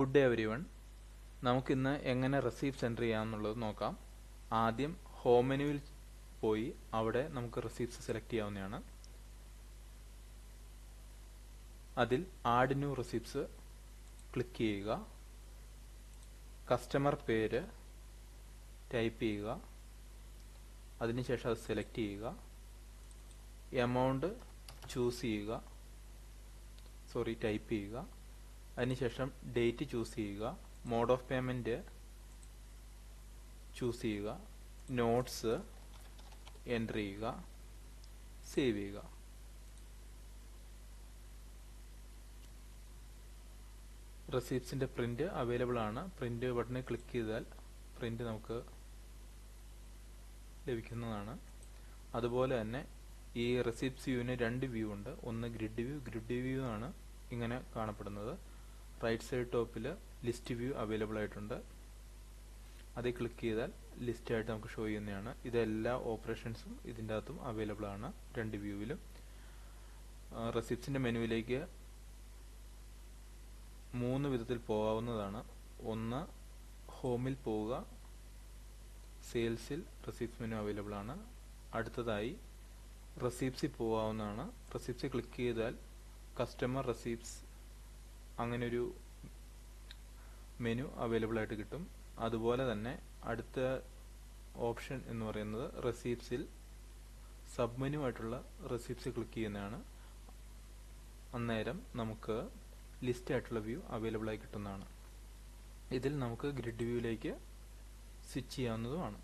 Good day everyone. നമുക്കിന്ന് എങ്ങനെ receipts enter ചെയ്യാമെന്നുള്ളത് നോക്കാം. ആദ്യം ഹോം മെനുവിൽ പോയി അവിടെ നമുക്ക് റെസിപ്റ്റ്സ് സെലക്ട് ചെയ്യാവുന്നതാണ്. അതിൽ ആഡ് ന്യൂ റെസിപ്റ്റ്സ് ക്ലിക്ക് ചെയ്യുക. കസ്റ്റമർ പേര് ടൈപ്പ് ചെയ്യുക. അതിനുശേഷം അത് സെലക്ട് ചെയ്യുക. എമൗണ്ട് ടൈപ്പ് ചെയ്യുക. അതിനുശേഷം ഡേറ്റ് ചൂസ് ചെയ്യുക. മോഡ് ഓഫ് പേയ്മെൻറ്റ് ചൂസ് ചെയ്യുക. നോട്ട്സ് എൻ്റർ ചെയ്യുക. സേവ് ചെയ്യുക. റെസിപ്റ്റ്സിൻ്റെ പ്രിൻ്റ് അവൈലബിൾ ആണ്. പ്രിൻ്റ് ബട്ടണിൽ ക്ലിക്ക് ചെയ്താൽ പ്രിൻ്റ് നമുക്ക് ലഭിക്കുന്നതാണ്. അതുപോലെ തന്നെ ഈ റെസിപ്റ്റ്സ് വ്യൂവിന് രണ്ട് വ്യൂ ഉണ്ട്. ഒന്ന് ഗ്രിഡ് വ്യൂ ആണ് ഇങ്ങനെ കാണപ്പെടുന്നത്. റൈറ്റ് സൈഡ് ടോപ്പിൽ ലിസ്റ്റ് വ്യൂ അവൈലബിൾ ആയിട്ടുണ്ട്. അതിൽ ക്ലിക്ക് ചെയ്താൽ ലിസ്റ്റ് ആയിട്ട് നമുക്ക് ഷോ ചെയ്യുന്നതാണ്. ഇതെല്ലാ ഓപ്പറേഷൻസും ഇതിൻ്റെ അകത്തും അവൈലബിൾ ആണ് രണ്ട് വ്യൂവിലും. റെസിപ്റ്റ്സിൻ്റെ മെനുവിലേക്ക് മൂന്ന് വിധത്തിൽ പോകാവുന്നതാണ്. ഒന്ന്, ഹോമിൽ പോവുക. സെയിൽസിൽ റെസിപ്റ്റ്സ് മെനു അവൈലബിൾ ആണ്. അടുത്തതായി റെസിപ്റ്റ്സിൽ പോകാവുന്നതാണ്. റെസിപ്റ്റ്സിൽ ക്ലിക്ക് ചെയ്താൽ കസ്റ്റമർ റെസിപ്റ്റ്സ് അങ്ങനൊരു മെനു അവൈലബിൾ ആയിട്ട് കിട്ടും. അതുപോലെ തന്നെ അടുത്ത ഓപ്ഷൻ എന്ന് പറയുന്നത് റെസിപ്റ്റ്സിൽ സബ് മെനു ആയിട്ടുള്ള റെസിപ്റ്റ്സ് ക്ലിക്ക് ചെയ്യുന്നതാണ്. അന്നേരം നമുക്ക് ലിസ്റ്റ് ആയിട്ടുള്ള വ്യൂ അവൈലബിൾ ആയി കിട്ടുന്നതാണ്. ഇതിൽ നമുക്ക് ഗ്രിഡ് വ്യൂയിലേക്ക് സ്വിച്ച് ചെയ്യാവുന്നതുമാണ്.